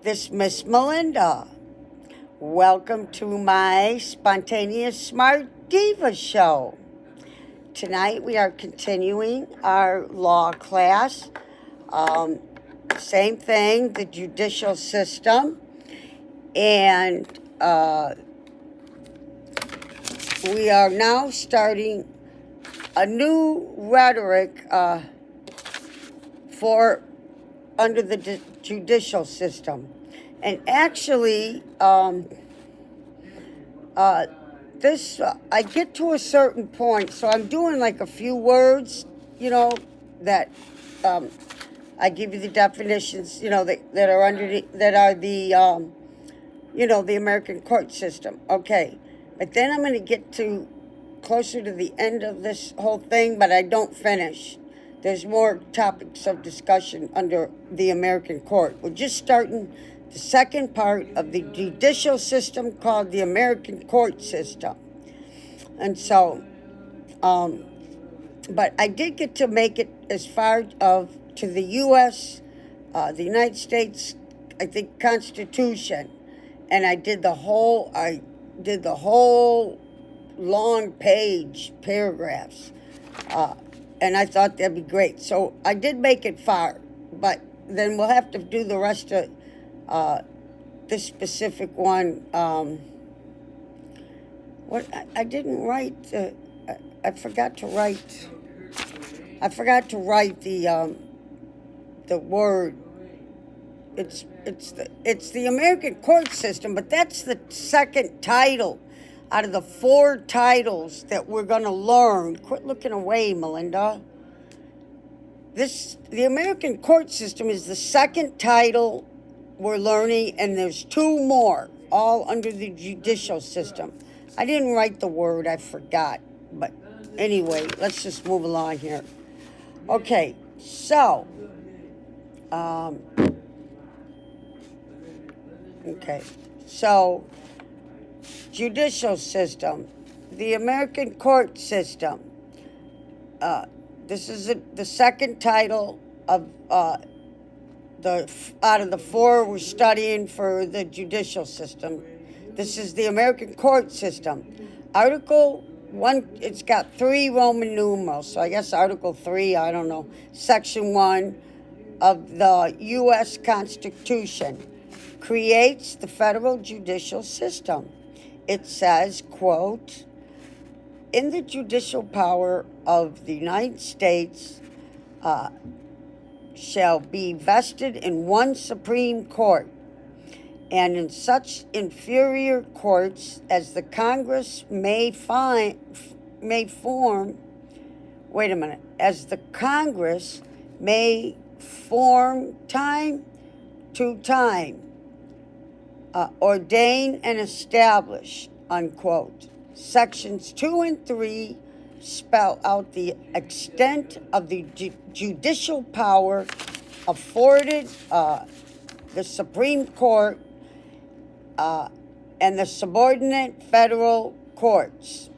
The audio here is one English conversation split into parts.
This is Miss Melinda. Welcome to my Spontaneous Smart Diva show. Tonight we are continuing our law class. Same thing, the judicial system. And we are now starting a new rhetoric for under the judicial system. And actually, this I get to a certain point, so I'm doing like a few words, that I give you the definitions, that are under that are the the American court system. Okay, but then I'm going to get to closer to the end of this whole thing, but I don't finish. There's more topics of discussion under the American court. We're just starting the second part of the judicial system called the American court system. And so, but I did get to make it as far to the U.S., the United States, I think, Constitution. And I did the whole long paragraphs. And I thought that'd be great. So I did make it far, but then we'll have to do the rest of this specific one. I didn't write. I forgot to write. I forgot to write the word. It's the American court system, but that's the second title out of the 4 titles that we're going to learn. Quit looking away, Melinda. The American court system is the second title we're learning, and there's 2 more, all under the judicial system. I didn't write the word, I forgot. But anyway, let's just move along here. Okay, so, judicial system, the American court system. This is the second title of out of the 4 we're studying for the judicial system. This is the American court system. Article 1, it's got 3 Roman numerals, so I guess Article 3, I don't know, Section 1 of the U.S. Constitution creates the federal judicial system. It says, quote, in the judicial power of the United States shall be vested in one Supreme Court, and in such inferior courts as the Congress may form, as the Congress may form time to time, ordain and establish, unquote. Sections 2 and 3 spell out the extent of the judicial power afforded the Supreme Court and the subordinate federal courts.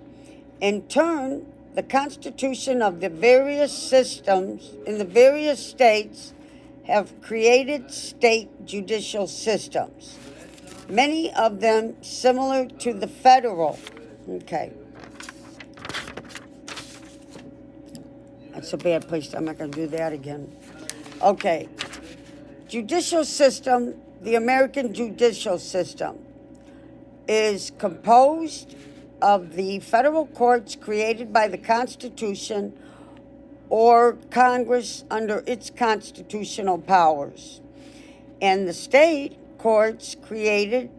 In turn, the Constitution of the various systems in the various states have created state judicial systems, many of them similar to the federal. Okay. That's a bad place. I'm not going to do that again. Okay. Judicial system, the American judicial system, is composed of the federal courts created by the Constitution or Congress under its constitutional powers, and the state courts created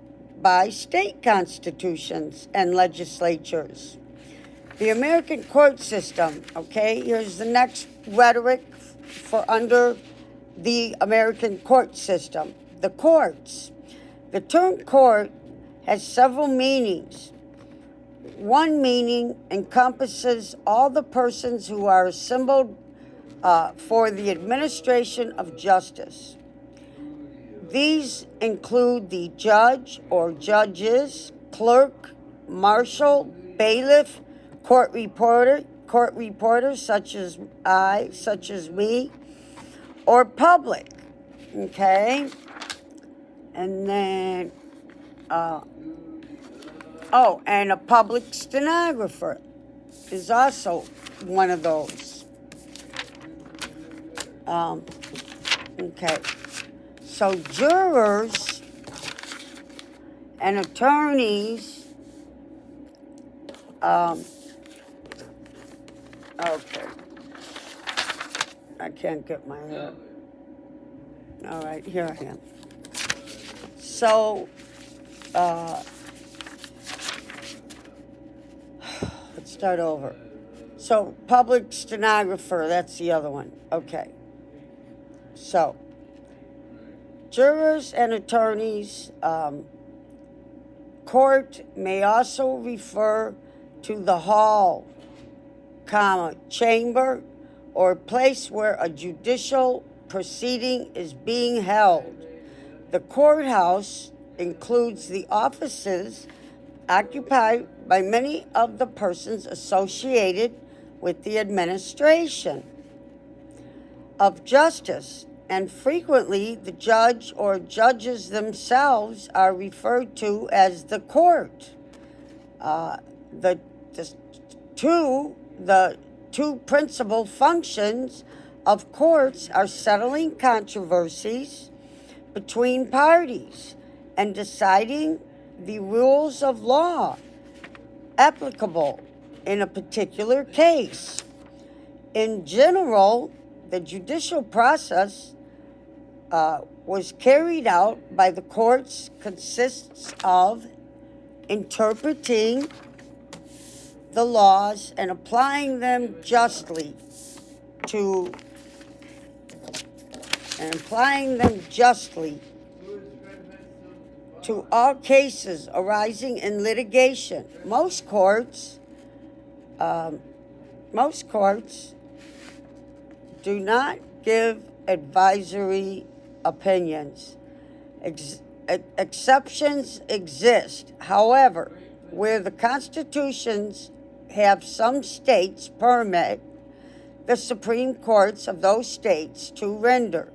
by state constitutions and legislatures. The American court system, okay, here's the next rhetoric for under the American court system. The courts. The term court has several meanings. One meaning encompasses all the persons who are assembled for the administration of justice. These include the judge or judges, clerk, marshal, bailiff, court reporter such as me, or public. Okay? And then, oh, and a public stenographer is also one of those. Okay. So jurors and attorneys, okay. I can't get my head. All right, here I am. So, let's start over. So, public stenographer, that's the other one. Okay. So, jurors and attorneys, court may also refer to the hall, comma, chamber, or place where a judicial proceeding is being held. The courthouse includes the offices occupied by many of the persons associated with the administration of justice, and frequently the judge or judges themselves are referred to as the court. The two principal functions of courts are settling controversies between parties and deciding the rules of law applicable in a particular case. In general, the judicial process was carried out by the courts consists of interpreting the laws and applying them justly to all cases arising in litigation. Most courts do not give advisory opinions. Exceptions exist, however, where the constitutions have some states permit the Supreme Courts of those states to render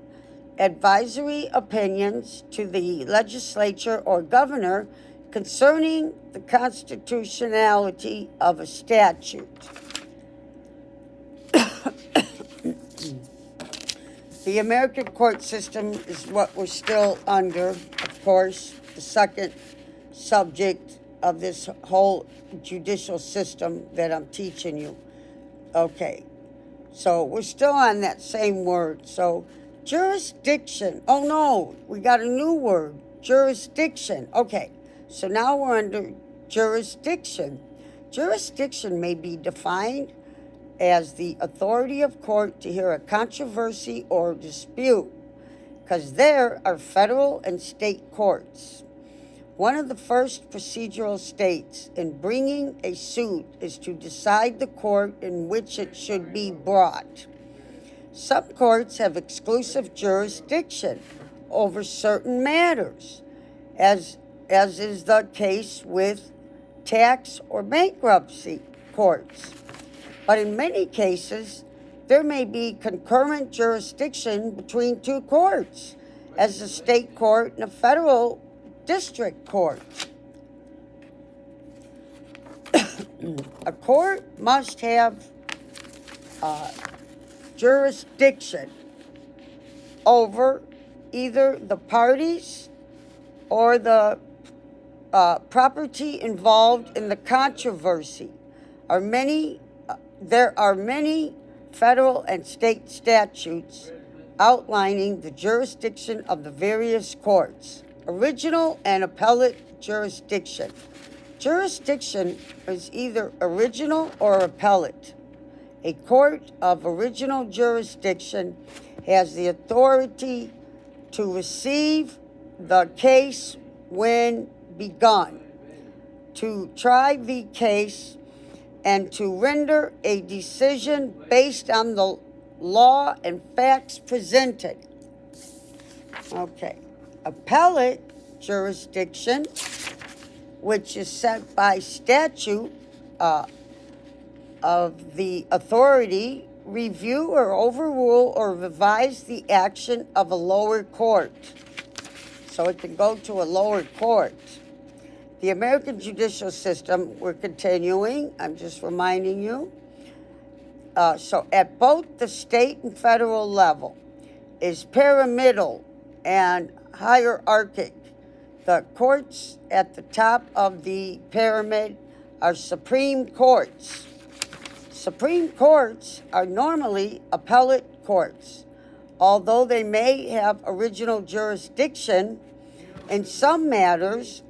advisory opinions to the legislature or governor concerning the constitutionality of a statute. The American court system is what we're still under, of course, the second subject of this whole judicial system that I'm teaching you. Okay, so we're still on that same word. So jurisdiction, oh no, we got a new word, jurisdiction. Okay, so now we're under jurisdiction. Jurisdiction may be defined as the authority of court to hear a controversy or dispute, because there are federal and state courts. One of the first procedural states in bringing a suit is to decide the court in which it should be brought. Some courts have exclusive jurisdiction over certain matters, as is the case with tax or bankruptcy courts. But in many cases, there may be concurrent jurisdiction between two courts, as a state court and a federal district court. A court must have jurisdiction over either the parties or the property involved in the controversy. There are many federal and state statutes outlining the jurisdiction of the various courts. Original and appellate jurisdiction. Jurisdiction is either original or appellate. A court of original jurisdiction has the authority to receive the case when begun, to try the case, and to render a decision based on the law and facts presented. Okay. Appellate jurisdiction, which is set by statute of the authority, review or overrule or revise the action of a lower court. so it can go to a lower court. The American judicial system, we're continuing, I'm just reminding you. So at both the state and federal level is pyramidal and hierarchic. The courts at the top of the pyramid are Supreme Courts. Supreme Courts are normally appellate courts, although they may have original jurisdiction in some matters.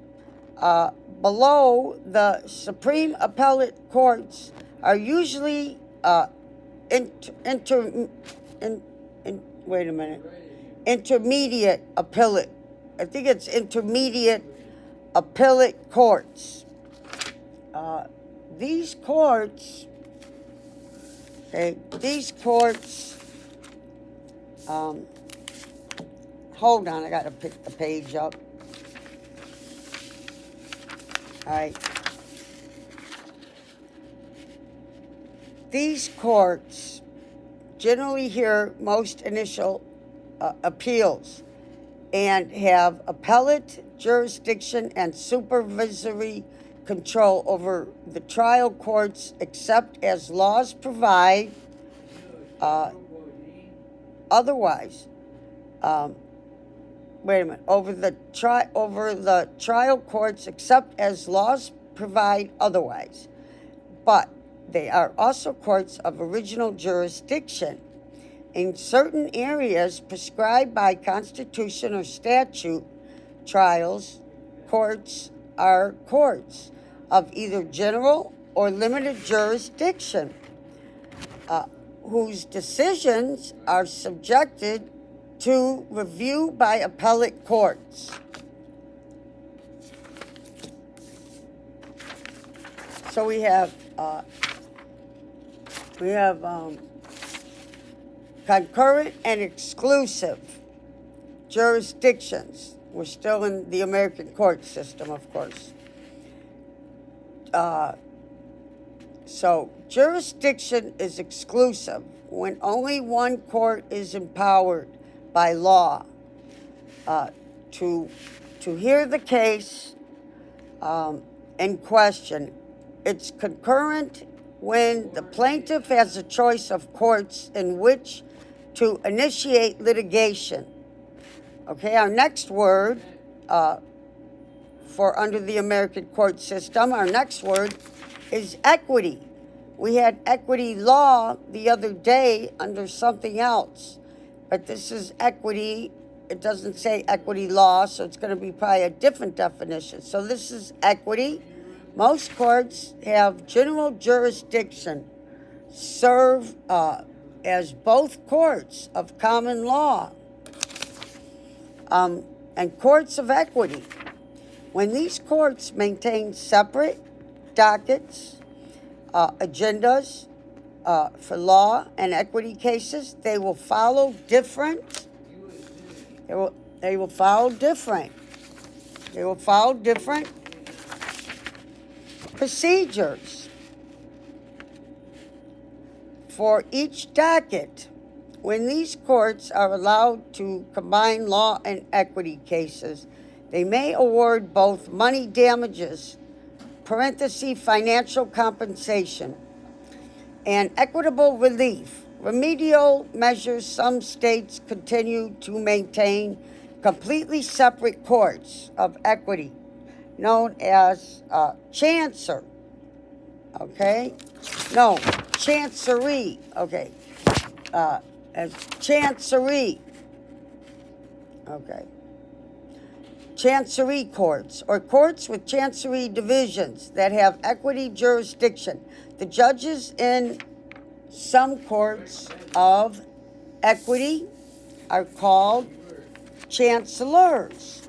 Below the Supreme Appellate Courts are usually intermediate appellate. I think it's intermediate appellate courts. These courts, hold on, I got to pick the page up. All right. These courts generally hear most initial appeals and have appellate jurisdiction and supervisory control over the trial courts, except as laws provide otherwise. Over the trial courts, except as laws provide otherwise. But they are also courts of original jurisdiction. In certain areas prescribed by constitution or statute, trials courts are courts of either general or limited jurisdiction, whose decisions are subjected to review by appellate courts. So we have concurrent and exclusive jurisdictions. We're still in the American court system, of course. So jurisdiction is exclusive when only one court is empowered by law to hear the case in question. It's concurrent when the plaintiff has a choice of courts in which to initiate litigation. Okay, our next word for under the American court system, our next word is equity. We had equity law the other day under something else, but this is equity. It doesn't say equity law, so it's going to be probably a different definition. So this is equity. Most courts have general jurisdiction, serve as both courts of common law and courts of equity. When these courts maintain separate dockets, agendas for law and equity cases, they will follow different. They will follow different procedures for each docket. When these courts are allowed to combine law and equity cases, they may award both money damages, financial compensation, and equitable relief. Remedial measures, some states continue to maintain completely separate courts of equity, known as chancery. As chancery. Chancery courts, or courts with chancery divisions that have equity jurisdiction. The judges in some courts of equity are called chancellors,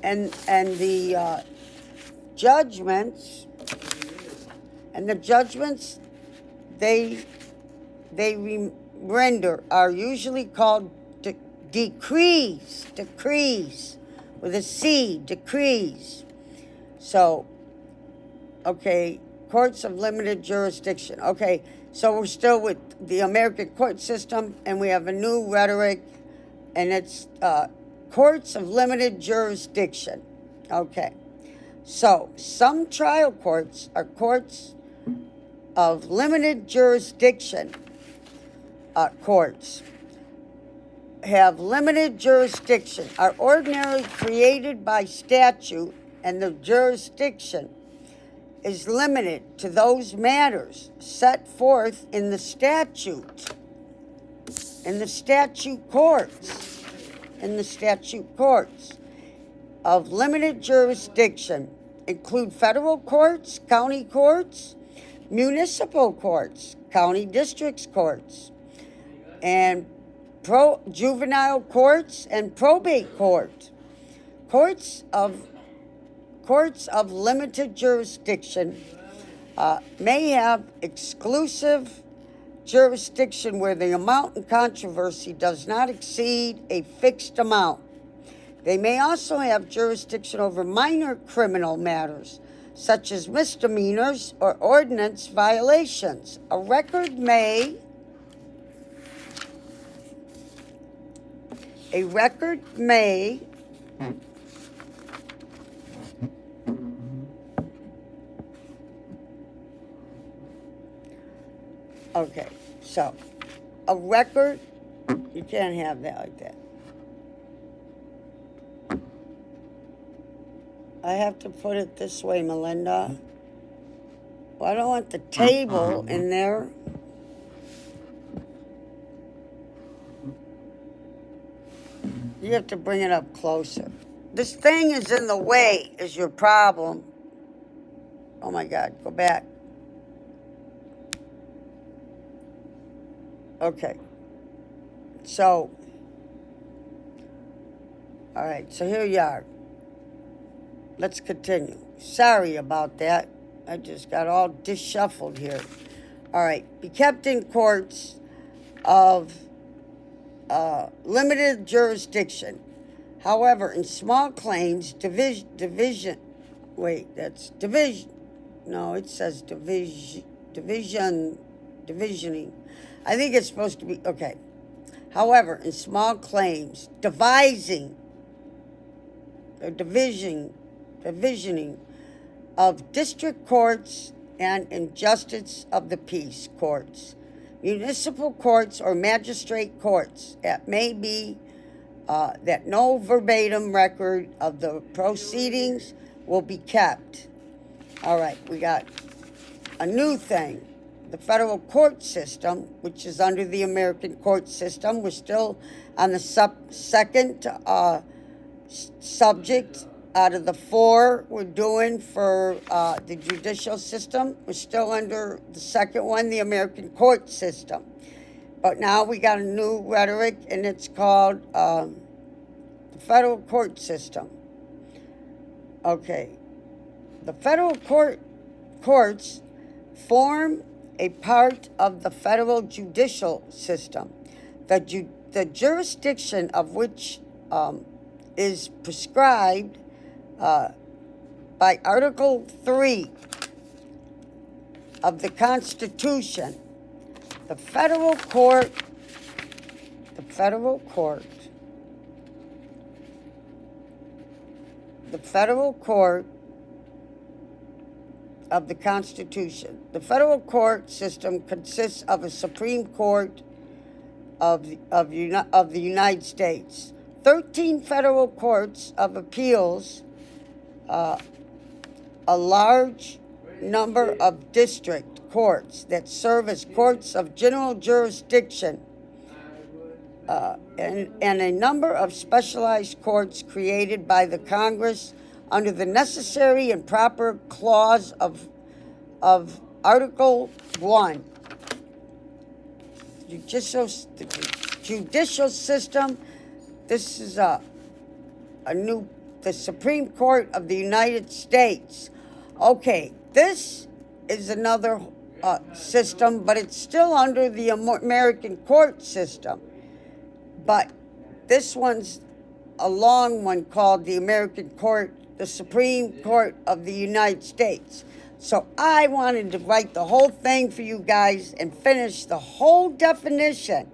and the judgments they render are usually called decrees with a C, decrees. So, courts of limited jurisdiction. So we're still with the American court system, and we have a new rhetoric, and it's courts of limited jurisdiction. Okay. So, some trial courts are courts of limited jurisdiction. Courts have limited jurisdiction, are ordinarily created by statute, and the jurisdiction is limited to those matters set forth in the statute. In the statute courts. In the statute courts of limited jurisdiction include federal courts, county courts, municipal courts, county districts courts, and juvenile courts and probate court. Courts of limited jurisdiction may have exclusive jurisdiction where the amount in controversy does not exceed a fixed amount. They may also have jurisdiction over minor criminal matters, such as misdemeanors or ordinance violations. A record may okay, so a record, you can't have that like that. I have to put it this way, Melinda. Well, I don't want the table in there. You have to bring it up closer. This thing is in the way, is your problem. Oh my God, go back. Okay. So, all right, so here you are. Let's continue. Sorry about that. I just got all disshuffled here. All right. Be kept in courts of limited jurisdiction. However, in small claims, divisioning. I think it's supposed to be, okay. However, in small claims, divisioning of district courts and in justice of the peace courts, municipal courts or magistrate courts, it may be that no verbatim record of the proceedings will be kept. All right, we got a new thing. The federal court system, which is under the American court system. We're still on the second subject out of the 4 we're doing for the judicial system. We're still under the second one, the American court system. But now we got a new rhetoric, and it's called the federal court system. Okay. The federal courts form a part of the federal judicial system, the jurisdiction of which is prescribed by Article 3 of the Constitution. The federal court of the Constitution. The federal court system consists of a Supreme Court of the United States, 13 federal courts of appeals, a large number of district courts that serve as courts of general jurisdiction, and a number of specialized courts created by the Congress under the necessary and proper clause of Article 1. The judicial system, this is the Supreme Court of the United States. Okay, this is another system, but it's still under the American court system. But this one's a long one called the Supreme Court of the United States. So I wanted to write the whole thing for you guys and finish the whole definition,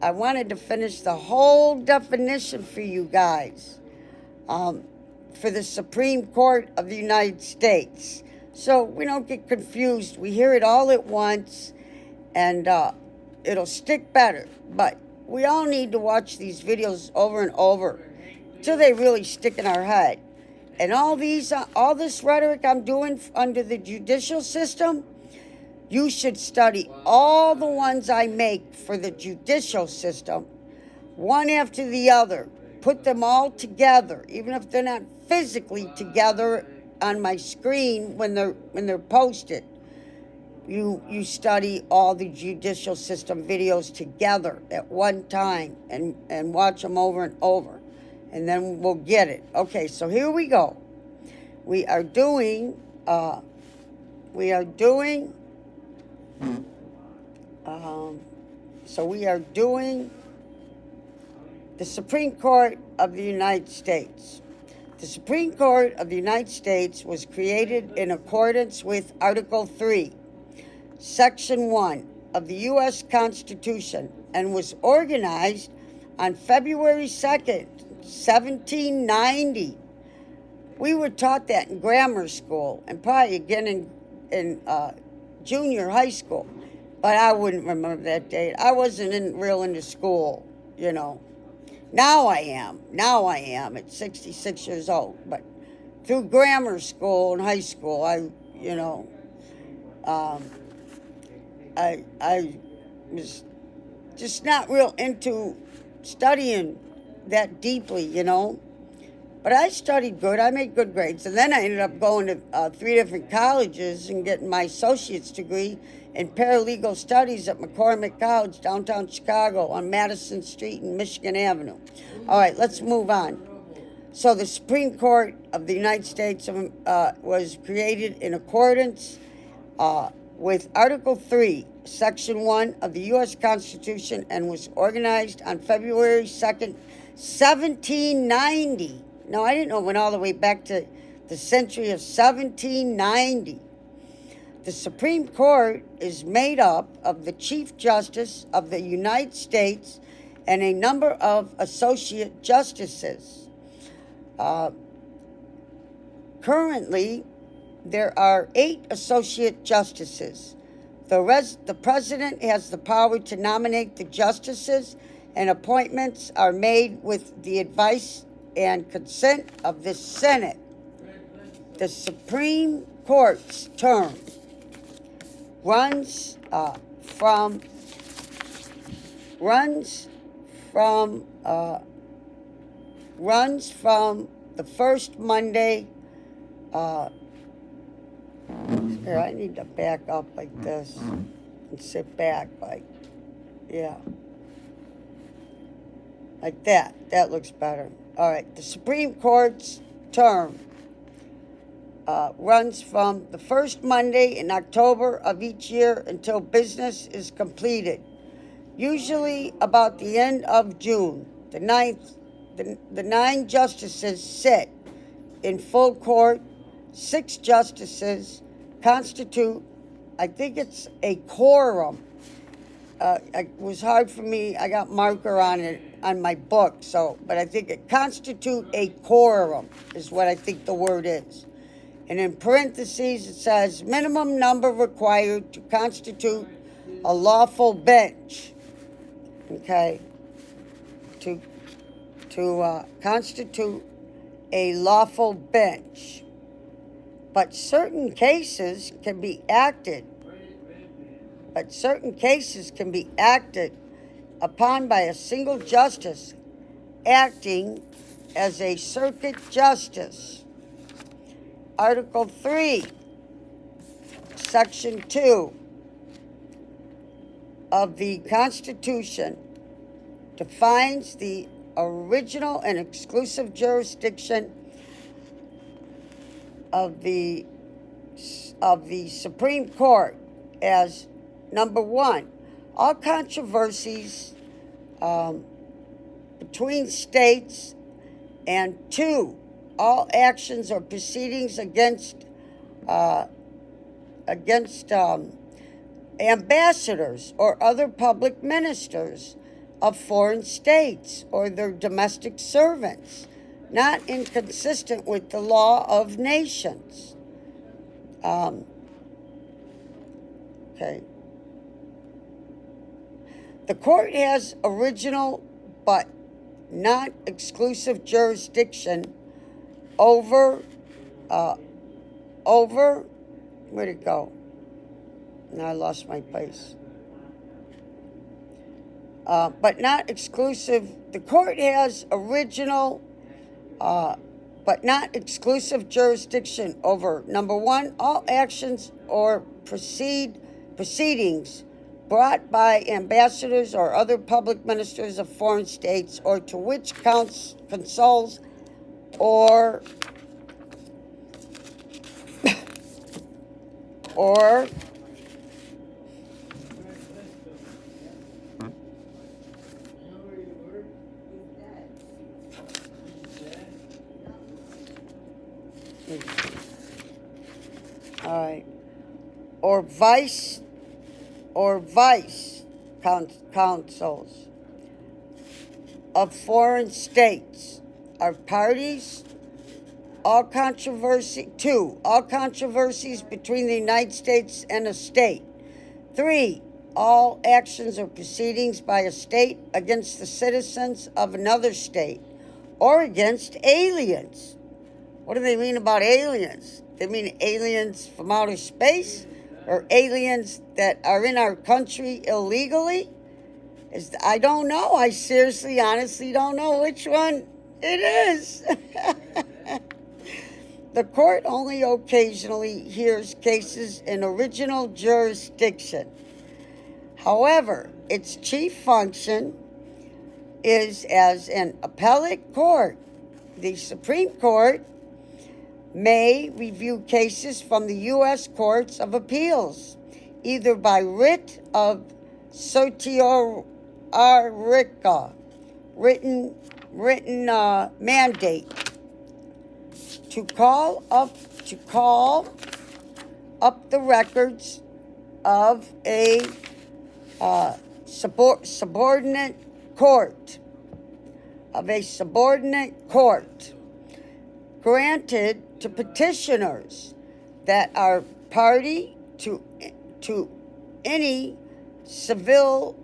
I wanted to finish the whole definition for you guys for the Supreme Court of the United States. So we don't get confused. We hear it all at once, and it'll stick better. But we all need to watch these videos over and over till they really stick in our head. And all this rhetoric I'm doing under the judicial system, you should study all the ones I make for the judicial system, one after the other. Put them all together, even if they're not physically together on my screen when they're posted. You study all the judicial system videos together at one time and watch them over and over, and then we'll get it. Okay, so here we go. We are doing the Supreme Court of the United States. The Supreme Court of the United States was created in accordance with Article 3, Section 1 of the U.S. Constitution, and was organized on February 2nd, 1790. We were taught that in grammar school and probably again in junior high school, but I wouldn't remember that date. I wasn't real into school, you know. Now I am at 66 years old, but through grammar school and high school, I was just not real into studying that deeply, you know. But I studied good. I made good grades. And then I ended up going to 3 different colleges and getting my associate's degree in paralegal studies at McCormick College, downtown Chicago, on Madison Street and Michigan Avenue. All right, let's move on. So the Supreme Court of the United States was created in accordance with Article 3, Section 1 of the U.S. Constitution, and was organized on February 2nd, 1790. No, I didn't know it went all the way back to the century of 1790. The Supreme Court is made up of the Chief Justice of the United States and a number of associate justices. Currently, there are 8 associate justices. The president has the power to nominate the justices, and appointments are made with the advice and consent of the Senate. The Supreme Court's term runs from the first Monday. Here, I need to back up like this and sit back like that. That looks better. All right, the Supreme Court's term runs from the first Monday in October of each year until business is completed, usually about the end of June. The 9 justices sit in full court. 6 justices constitute, I think it's a quorum. It was hard for me. I got marker on it on my book, but I think it constitute a quorum is what I think the word is. And in parentheses, it says minimum number required to constitute a lawful bench. Okay, to constitute a lawful bench. But certain cases can be acted upon by a single justice acting as a circuit justice. Article 3, Section 2 of the Constitution defines the original and exclusive jurisdiction of the Supreme Court as number 1, all controversies between states, and 2, all actions or proceedings against ambassadors or other public ministers of foreign states or their domestic servants, not inconsistent with the law of nations. Okay. The court has original but not exclusive jurisdiction over, where'd it go? Now I lost my place. But not exclusive. The court has original, but not exclusive jurisdiction over, number one, all actions or proceedings brought by ambassadors or other public ministers of foreign states, or to which consuls or all right, or vice consuls of foreign states are parties. All controversies between the United States and a state. 3, all actions or proceedings by a state against the citizens of another state or against aliens. What do they mean about aliens? They mean aliens from outer space or aliens that are in our country illegally? I don't know. I seriously, honestly don't know which one it is. The court only occasionally hears cases in original jurisdiction. However, its chief function is as an appellate court. The Supreme Court may review cases from the U.S. Courts of Appeals, either by writ of certiorari, written mandate, to call up the records of a subordinate court, granted to petitioners that are party to any civil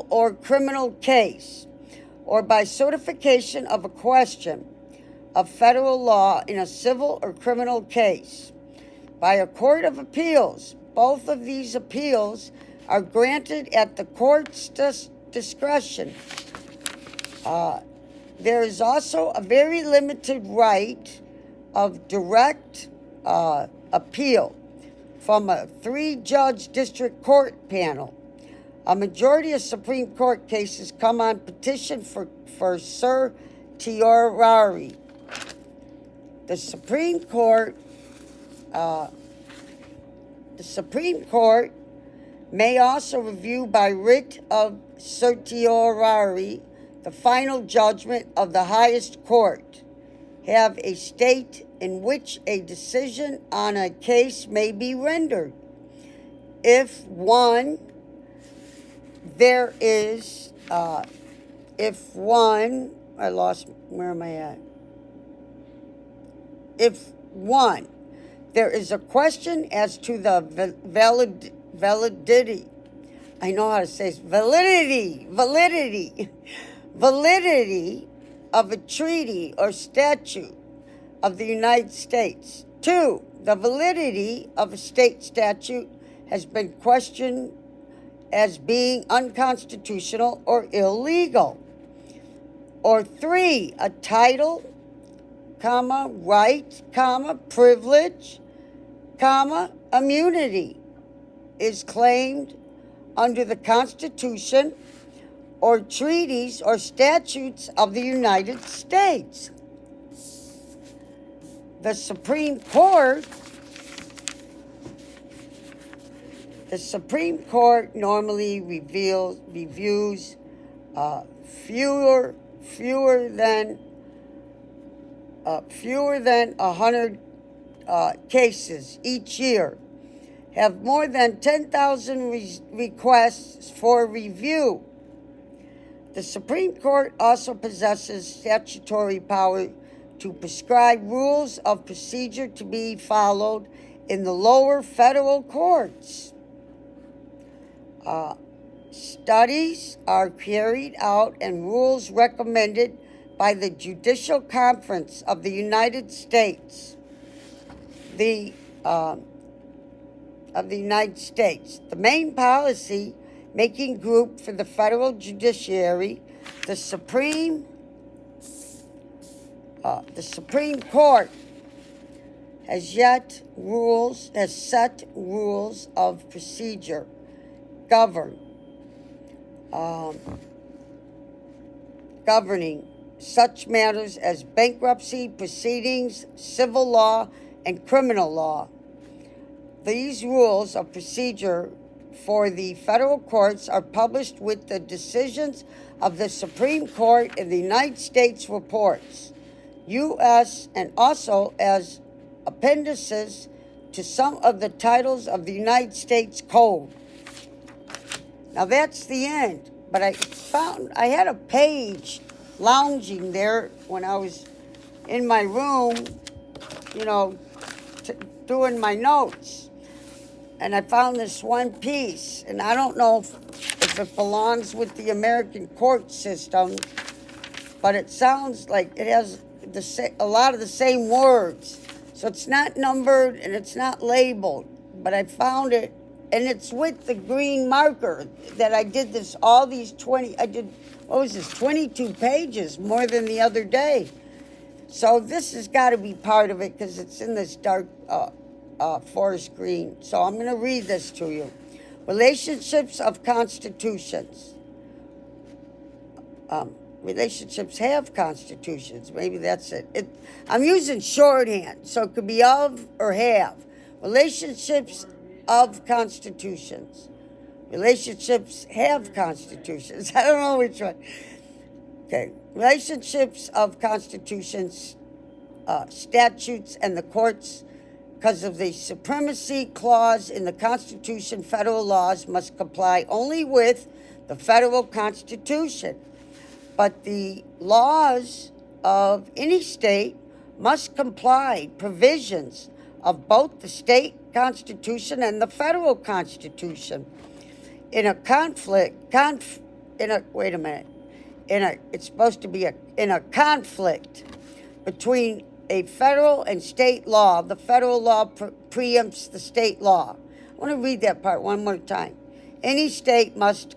or criminal case, or by certification of a question of federal law in a civil or criminal case by a court of appeals. Both of these appeals are granted at the court's discretion. There is also a very limited right of direct appeal from a 3-judge district court panel. A majority of Supreme Court cases come on petition for certiorari. The Supreme Court may also review by writ of certiorari the final judgment of the highest court, have a state in which a decision on a case may be rendered. If one, there is a question as to the validity, I know how to say it, validity of a treaty or statute of the United States. 2, the validity of a state statute has been questioned as being unconstitutional or illegal. Or 3, a title, right, privilege, immunity is claimed under the Constitution or treaties or statutes of the United States. The Supreme Court normally reviews fewer than 100 cases each year, have more than 10,000 requests for review. The Supreme Court also possesses statutory power to prescribe rules of procedure to be followed in the lower federal courts. Studies are carried out and rules recommended by the Judicial Conference of the United States. The main policy making group for the federal judiciary, the Supreme Court has set rules of procedure governing such matters as bankruptcy proceedings, civil law, and criminal law. These rules of procedure for the federal courts are published with the decisions of the Supreme Court in the United States reports, U.S., and also as appendices to some of the titles of the United States Code. Now that's the end, but I had a page lounging there when I was in my room, doing my notes. And I found this one piece, and I don't know if it belongs with the American court system, but it sounds like it has a lot of the same words. So it's not numbered and it's not labeled, but I found it, and it's with the green marker that I did this, 22 pages, more than the other day. So this has got to be part of it because it's in this dark forest green. So I'm going to read this to you. Relationships of constitutions. Relationships have constitutions. Maybe that's it. I'm using shorthand, so it could be of or have. Relationships of constitutions. Relationships have constitutions. I don't know which one. Okay. Relationships of constitutions, statutes, and the courts. Because of the supremacy clause in the Constitution, federal laws must comply only with the federal Constitution. But the laws of any state must comply provisions of both the state Constitution and the federal Constitution. In a conflict between a federal and state law, the federal law preempts the state law. I want to read that part one more time. Any state must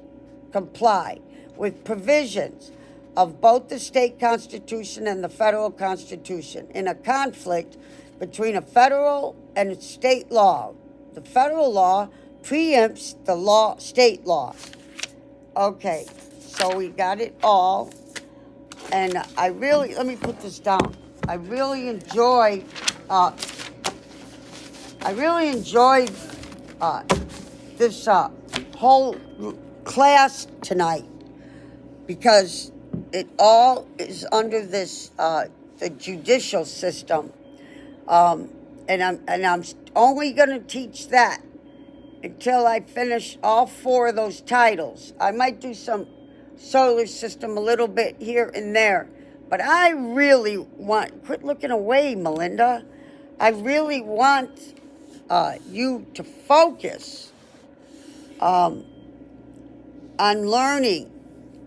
comply with provisions of both the state constitution and the federal constitution. In a conflict between a federal and state law, the federal law preempts the state law. Okay, so we got it all. And let me put this down. I really enjoyed this whole class tonight because it all is under this the judicial system, and I'm only going to teach that until I finish all 4 of those titles. I might do some solar system a little bit here and there. But I really quit looking away, Melinda. I really want you to focus on learning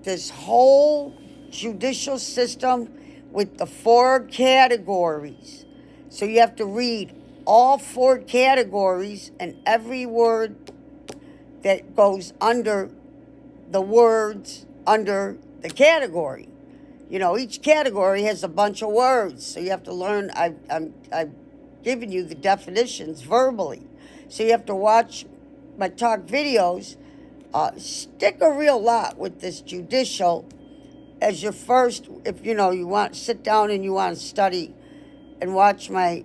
this whole judicial system with the 4 categories. So you have to read all 4 categories and every word that goes under the words under the category. Each category has a bunch of words, so you have to learn. I've given you the definitions verbally, so you have to watch my talk videos. Stick a real lot with this judicial as your first. If you want to sit down and you want to study, and watch my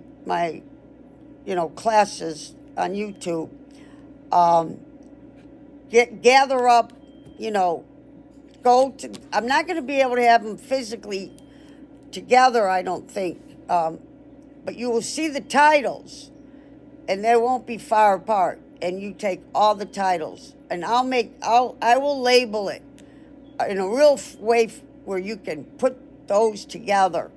classes on YouTube. Gather up, I'm not going to be able to have them physically together, I don't think. But you will see the titles, and they won't be far apart. And you take all the titles, and I will label it. in a real way where you can put those together.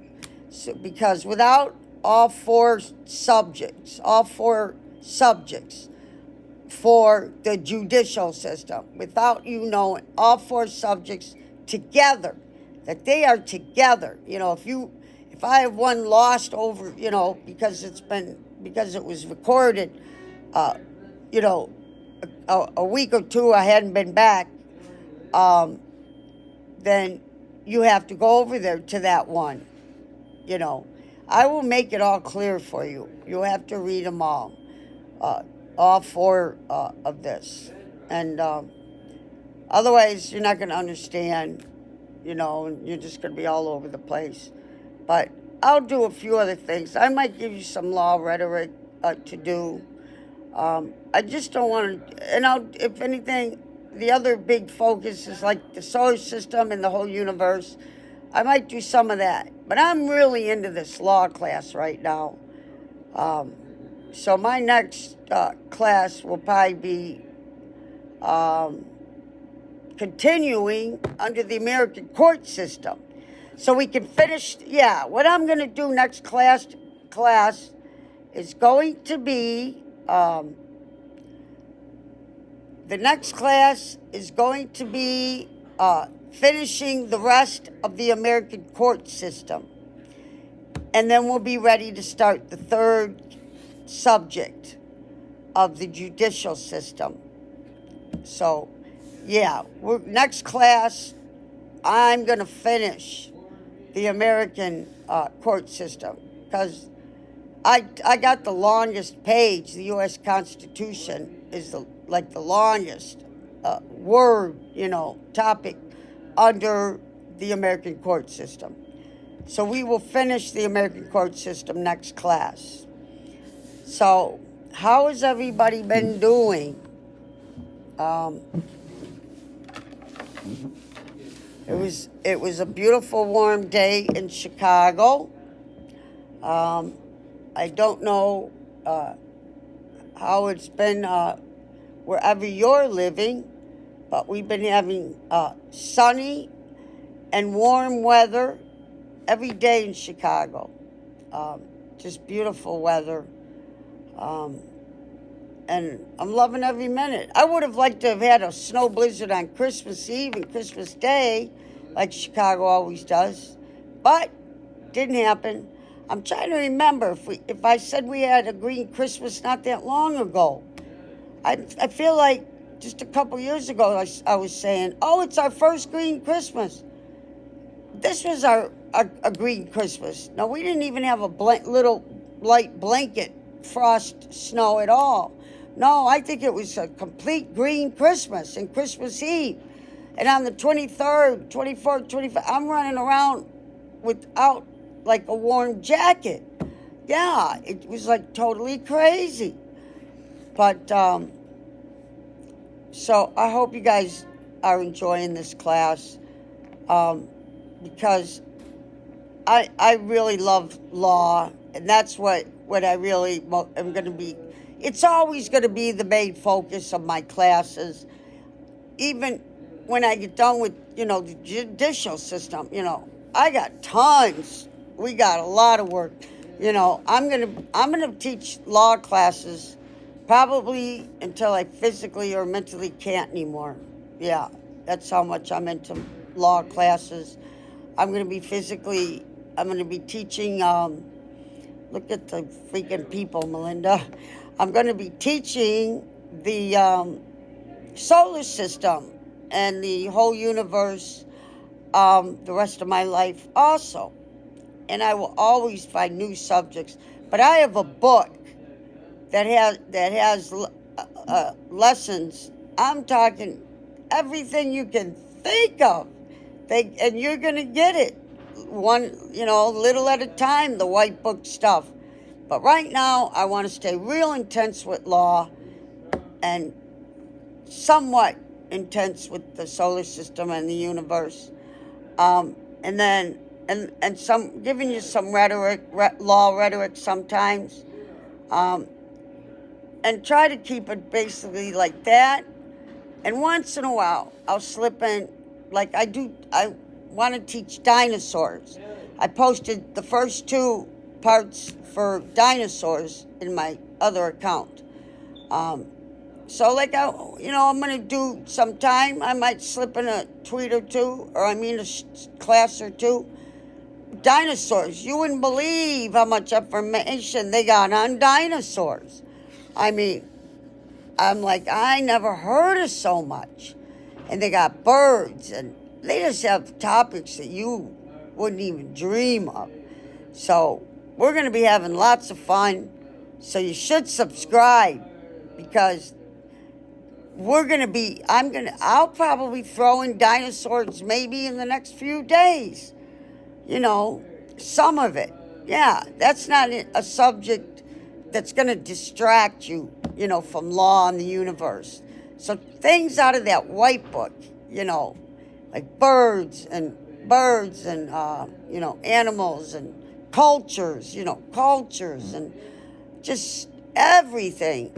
So, because without all four subjects for the judicial system, without you knowing all four subjects together, that they are together. If I have one lost over, because it was recorded, you know, a week or two I hadn't been back, then you have to go over there to that one. I will make it all clear for you. You'll have to read them all four of this. And otherwise, you're not going to understand, and you're just going to be all over the place. But I'll do a few other things. I might give you some law rhetoric to do. I just don't want to, and if anything, the other big focus is like the solar system and the whole universe. I might do some of that. But I'm really into this law class right now. So my next class will probably be continuing under the American court system. So we can finish, what I'm going to do next class is going to be, the next class is going to be finishing the rest of the American court system. And then we'll be ready to start the third subject of the judicial system. So, next class, I'm going to finish the American court system, because I got the longest page. The U.S. Constitution is the longest word, topic under the American court system. So we will finish the American court system next class. So how has everybody been doing? It was a beautiful warm day in Chicago. I don't know how it's been wherever you're living, but we've been having sunny and warm weather every day in Chicago. Just beautiful weather. And I'm loving every minute. I would have liked to have had a snow blizzard on Christmas Eve and Christmas Day, like Chicago always does, but didn't happen. I'm trying to remember if I said we had a green Christmas not that long ago. I feel like just a couple years ago I was saying, it's our first green Christmas. This was a green Christmas. No, we didn't even have a little light blanket frost snow at all. No, I think it was a complete green Christmas and Christmas Eve. And on the 23rd, 24th, 25th, I'm running around without like a warm jacket. Yeah, it was like totally crazy. But, so I hope you guys are enjoying this class, because I really love law, and that's what I really am going to be. It's always going to be the main focus of my classes, even when I get done with, the judicial system. I got tons. We got a lot of work. I'm gonna teach law classes probably until I physically or mentally can't anymore. Yeah, that's how much I'm into law classes. I'm going to be teaching, look at the freaking people, Melinda. I'm going to be teaching the solar system and the whole universe the rest of my life also. And I will always find new subjects. But I have a book that has lessons. I'm talking everything you can think of. And you're going to get it one, little at a time, the white book stuff. But right now, I want to stay real intense with law and somewhat intense with the solar system and the universe. And then, and some, giving you some law rhetoric sometimes. And try to keep it basically like that. And once in a while, I'll slip in like I want to teach dinosaurs. I posted the first 2 parts for dinosaurs in my other account. So like I'm gonna do sometime. I might slip in a tweet or 2, or a class or 2. Dinosaurs. You wouldn't believe how much information they got on dinosaurs. I mean, I'm like, I never heard of so much. And they got birds, and they just have topics that you wouldn't even dream of. So we're going to be having lots of fun. So you should subscribe, because I'll probably throw in dinosaurs maybe in the next few days. Some of it. Yeah, that's not a subject that's going to distract you, from law and the universe. So things out of that white book, like birds and animals and cultures, and just everything.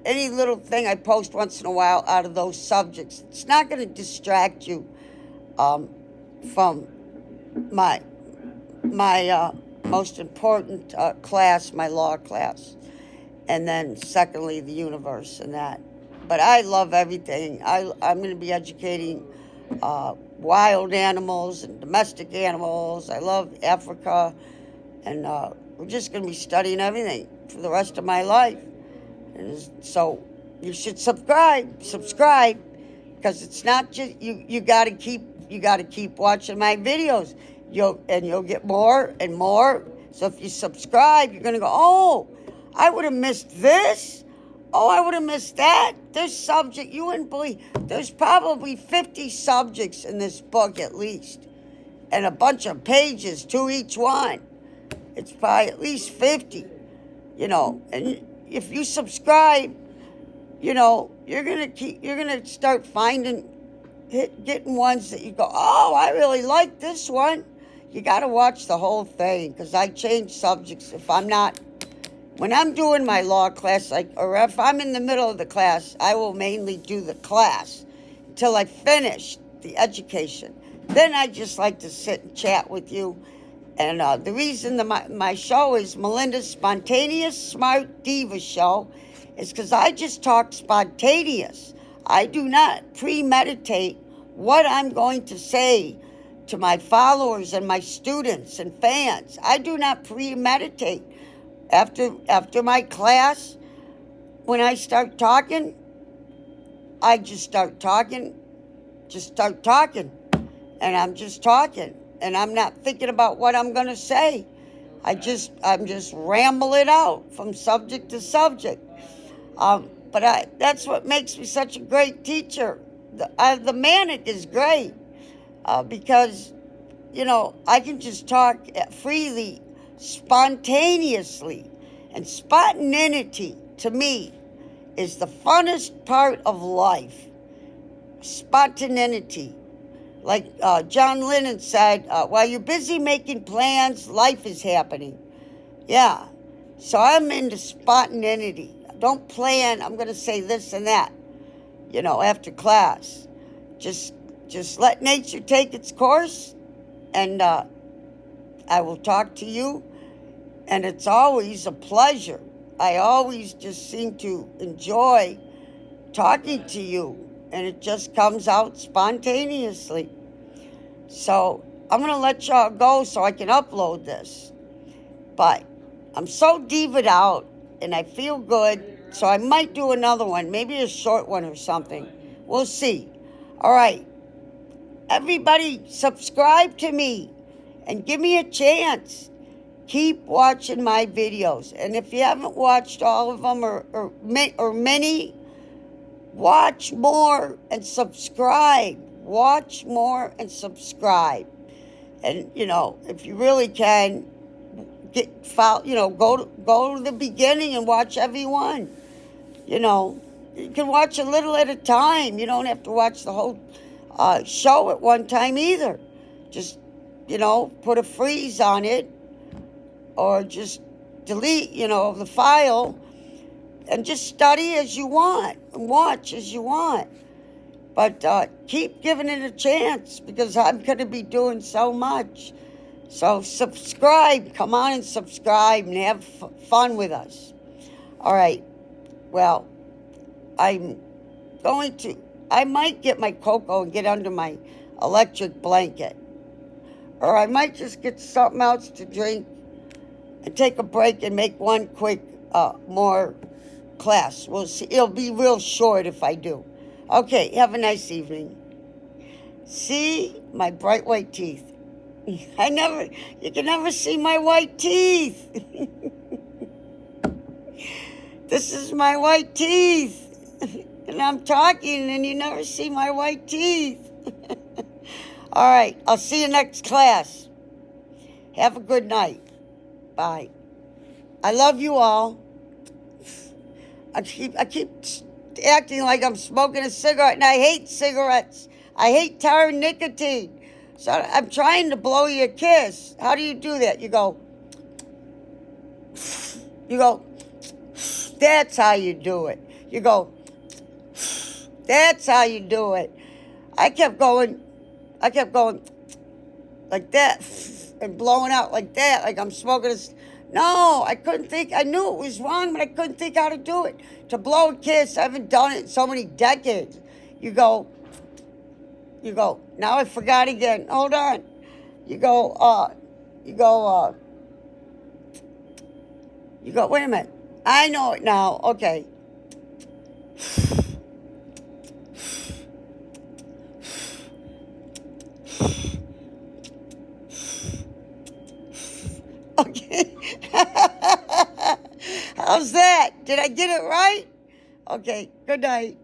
Any little thing I post once in a while out of those subjects, it's not going to distract you from my most important class, my law class, and then secondly the universe and that. But I love everything. I'm going to be educating wild animals and domestic animals. I love Africa, and we're just going to be studying everything for the rest of my life. And so you should subscribe, because it's not just you got to keep watching my videos. You'll get more and more. So if you subscribe, you're going to go, oh, I would have missed this. Oh, I would have missed that. This subject, you wouldn't believe. There's probably 50 subjects in this book at least, and a bunch of pages to each one. It's probably at least 50, and if you subscribe, you're gonna start getting ones that you go, oh, I really like this one. You got to watch the whole thing, because I change subjects when I'm doing my law class, or if I'm in the middle of the class, I will mainly do the class until I finish the education. Then I just like to sit and chat with you. And the reason my show is Melinda's Spontaneous Smart Diva Show is because I just talk spontaneous. I do not premeditate what I'm going to say to my followers and my students and fans. I do not premeditate. After my class, when I start talking, I just start talking, and I'm just talking. And I'm not thinking about what I'm going to say. I'm just rambling out from subject to subject. But that's what makes me such a great teacher. The manic is great because, I can just talk freely, spontaneously. And spontaneity, to me, is the funnest part of life. Spontaneity. Like John Lennon said, while you're busy making plans, life is happening. Yeah. So I'm into spontaneity. Don't plan, I'm going to say this and that, after class. Just let nature take its course, and I will talk to you. And it's always a pleasure. I always just seem to enjoy talking to you. And it just comes out spontaneously. So I'm going to let y'all go so I can upload this. But I'm so diva'd out, and I feel good. So I might do another one, maybe a short one or something. We'll see. All right. Everybody, subscribe to me and give me a chance. Keep watching my videos. And if you haven't watched all of them or many, watch more and subscribe. Watch more and subscribe. And, if you really can, go to the beginning and watch every one. You can watch a little at a time. You don't have to watch the whole show at one time either. Just, put a freeze on it, or just delete, the file, and just study as you want and watch as you want. But keep giving it a chance because I'm going to be doing so much. So subscribe. Come on and subscribe and have fun with us. All right. Well, I might get my cocoa and get under my electric blanket. Or I might just get something else to drink and take a break and make one quick more class. We'll see. It'll be real short if I do. Okay, have a nice evening. See my bright white teeth. You can never see my white teeth. This is my white teeth. And I'm talking and you never see my white teeth. All right, I'll see you next class. Have a good night. Bye. I love you all. I keep acting like I'm smoking a cigarette, and I hate cigarettes. I hate tar nicotine. So I'm trying to blow you a kiss. How do you do that? You go, that's how you do it. You go, that's how you do it. I kept going like that and blowing out like that, like I'm smoking a... No, I couldn't think. I knew it was wrong, but I couldn't think how to do it. To blow a kiss, I haven't done it in so many decades. You go, now I forgot again. Hold on. You go, wait a minute. I know it now. Okay. Okay. How's that? Did I get it right? Okay, good night.